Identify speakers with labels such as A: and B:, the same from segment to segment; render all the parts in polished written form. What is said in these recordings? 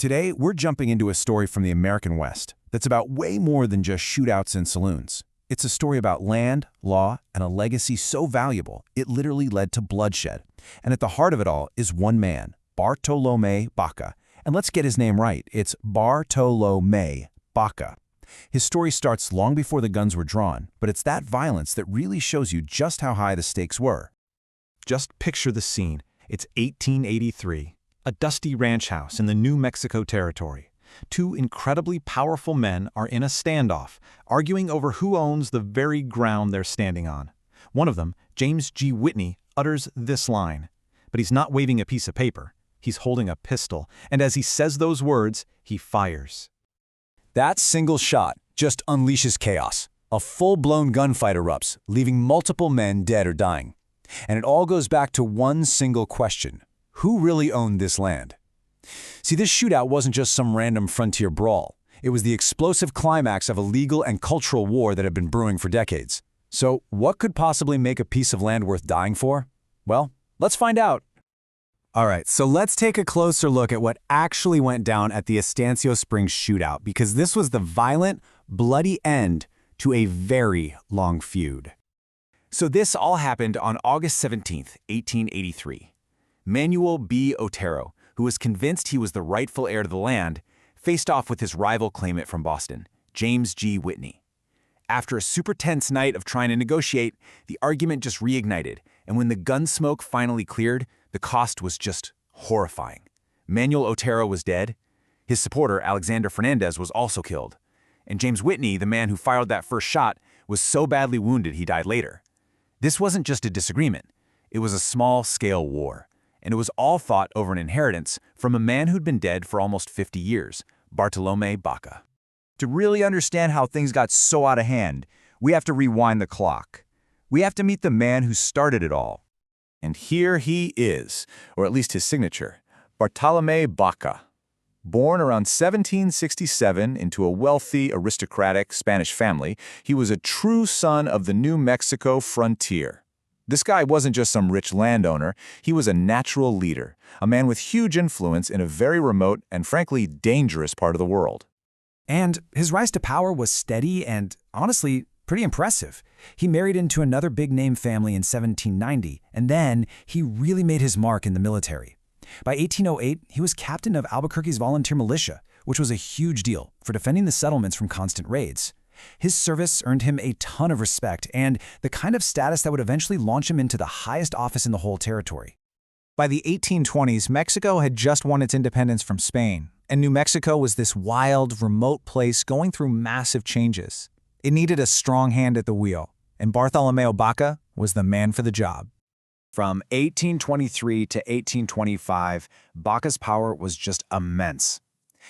A: Today, we're jumping into a story from the American West that's about way more than just shootouts in saloons. It's a story about land, law, and a legacy so valuable, it literally led to bloodshed. And at the heart of it all is one man, Bartolome Baca. And let's get his name right. It's Bartolome Baca. His story starts long before the guns were drawn, but it's that violence that really shows you just how high the stakes were.
B: Just picture the scene. It's 1883. A dusty ranch house in the New Mexico territory. Two incredibly powerful men are in a standoff, arguing over who owns the very ground they're standing on. One of them, James G. Whitney, utters this line. But he's not waving a piece of paper. He's holding a pistol, and as he says those words, he fires.
C: That single shot just unleashes chaos. A full-blown gunfight erupts, leaving multiple men dead or dying. And it all goes back to one single question. Who really owned this land? See, this shootout wasn't just some random frontier brawl. It was the explosive climax of a legal and cultural war that had been brewing for decades. So, what could possibly make a piece of land worth dying for? Well, let's find out. All right, so let's take a closer look at what actually went down at the Estancia Springs shootout, because this was the violent, bloody end to a very long feud.
A: So this all happened on August 17th, 1883. Manuel B. Otero, who was convinced he was the rightful heir to the land, faced off with his rival claimant from Boston, James G. Whitney. After a super tense night of trying to negotiate, the argument just reignited, and when the gun smoke finally cleared, the cost was just horrifying. Manuel Otero was dead. His supporter, Alexander Fernandez, was also killed. And James Whitney, the man who fired that first shot, was so badly wounded he died later. This wasn't just a disagreement. It was a small-scale war. And it was all fought over an inheritance from a man who'd been dead for almost 50 years, Bartolome Baca.
D: To really understand how things got so out of hand, we have to rewind the clock. We have to meet the man who started it all.
E: And here he is, or at least his signature, Bartolome Baca. Born around 1767 into a wealthy, aristocratic Spanish family, he was a true son of the New Mexico frontier. This guy wasn't just some rich landowner, he was a natural leader, a man with huge influence in a very remote and frankly dangerous part of the world.
F: And his rise to power was steady and, honestly, pretty impressive. He married into another big-name family in 1790, and then he really made his mark in the military. By 1808, he was captain of Albuquerque's volunteer militia, which was a huge deal for defending the settlements from constant raids. His service earned him a ton of respect and the kind of status that would eventually launch him into the highest office in the whole territory.
B: By the 1820s, Mexico had just won its independence from Spain, and New Mexico was this wild, remote place going through massive changes. It needed a strong hand at the wheel, and Bartolome Baca was the man for the job.
C: From 1823 to 1825, Baca's power was just immense.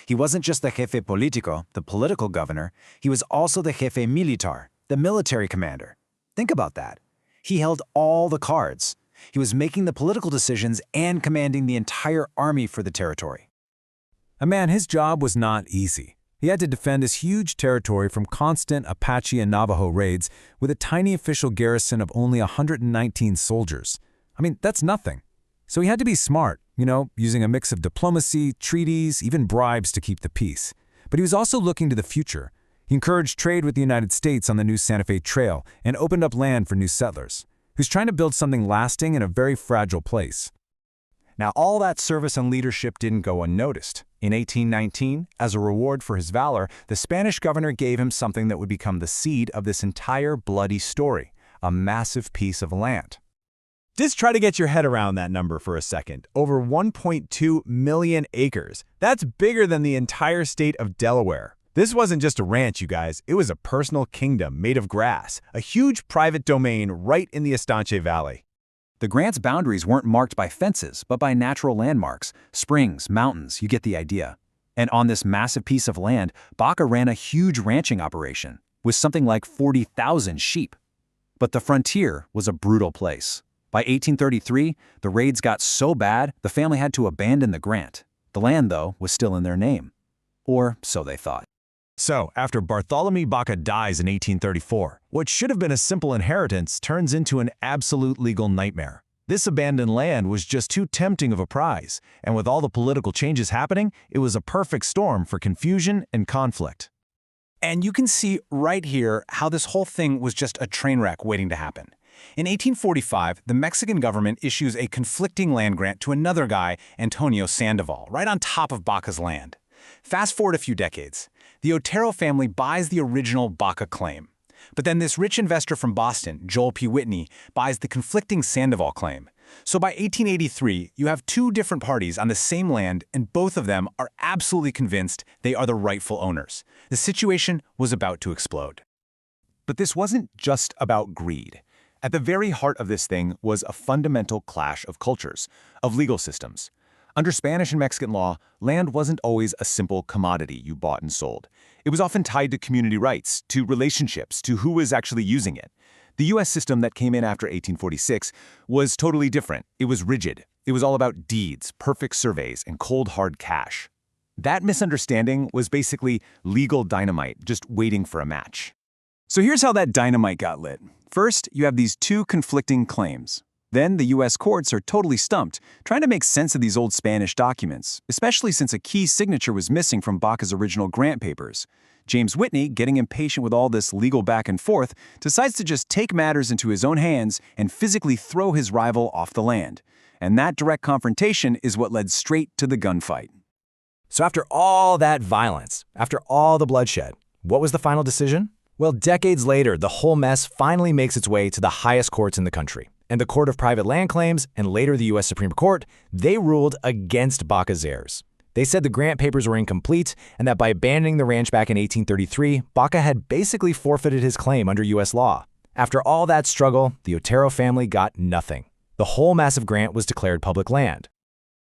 C: He wasn't just the jefe político, the political governor, he was also the jefe militar, the military commander. Think about that. He held all the cards. He was making the political decisions and commanding the entire army for the territory.
A: Man, his job was not easy. He had to defend this huge territory from constant Apache and Navajo raids with a tiny official garrison of only 119 soldiers. I mean, that's nothing. So he had to be smart, using a mix of diplomacy, treaties, even bribes to keep the peace. But he was also looking to the future. He encouraged trade with the United States on the new Santa Fe Trail and opened up land for new settlers. He was trying to build something lasting in a very fragile place.
C: Now, all that service and leadership didn't go unnoticed. In 1819, as a reward for his valor, the Spanish governor gave him something that would become the seed of this entire bloody story, a massive piece of land.
G: Just try to get your head around that number for a second. Over 1.2 million acres. That's bigger than the entire state of Delaware. This wasn't just a ranch, you guys. It was a personal kingdom made of grass, a huge private domain right in the Estancia Valley.
C: The grant's boundaries weren't marked by fences, but by natural landmarks, springs, mountains, you get the idea. And on this massive piece of land, Baca ran a huge ranching operation, with something like 40,000 sheep. But the frontier was a brutal place. By 1833, the raids got so bad, the family had to abandon the grant. The land, though, was still in their name. Or so they thought.
G: So, after Bartolome Baca dies in 1834, what should have been a simple inheritance turns into an absolute legal nightmare.
A: This abandoned land was just too tempting of a prize, and with all the political changes happening, it was a perfect storm for confusion and conflict.
B: And you can see right here how this whole thing was just a train wreck waiting to happen. In 1845, the Mexican government issues a conflicting land grant to another guy, Antonio Sandoval, right on top of Baca's land. Fast forward a few decades. The Otero family buys the original Baca claim. But then this rich investor from Boston, Joel P. Whitney, buys the conflicting Sandoval claim. So by 1883, you have two different parties on the same land, and both of them are absolutely convinced they are the rightful owners. The situation was about to explode.
A: But this wasn't just about greed. At the very heart of this thing was a fundamental clash of cultures, of legal systems. Under Spanish and Mexican law, land wasn't always a simple commodity you bought and sold. It was often tied to community rights, to relationships, to who was actually using it. The U.S. system that came in after 1846 was totally different. It was rigid. It was all about deeds, perfect surveys, and cold, hard cash. That misunderstanding was basically legal dynamite, just waiting for a match.
C: So here's how that dynamite got lit. First, you have these two conflicting claims. Then the U.S. courts are totally stumped, trying to make sense of these old Spanish documents, especially since a key signature was missing from Baca's original grant papers. James Whitney, getting impatient with all this legal back and forth, decides to just take matters into his own hands and physically throw his rival off the land. And that direct confrontation is what led straight to the gunfight.
F: So after all that violence, after all the bloodshed, what was the final decision? Well, decades later, the whole mess finally makes its way to the highest courts in the country. And the Court of Private Land Claims, and later the U.S. Supreme Court, they ruled against Baca's heirs. They said the grant papers were incomplete, and that by abandoning the ranch back in 1833, Baca had basically forfeited his claim under U.S. law. After all that struggle, the Otero family got nothing. The whole massive grant was declared public land.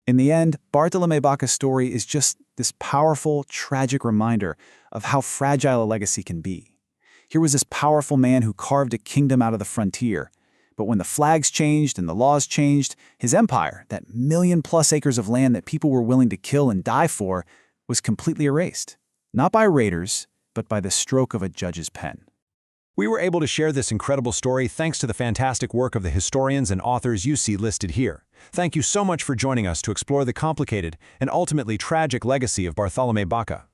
C: In the end, Bartolome Baca's story is just this powerful, tragic reminder of how fragile a legacy can be. Here was this powerful man who carved a kingdom out of the frontier. But when the flags changed and the laws changed, his empire, that million-plus acres of land that people were willing to kill and die for, was completely erased. Not by raiders, but by the stroke of a judge's pen.
B: We were able to share this incredible story thanks to the fantastic work of the historians and authors you see listed here. Thank you so much for joining us to explore the complicated and ultimately tragic legacy of Bartolome Baca.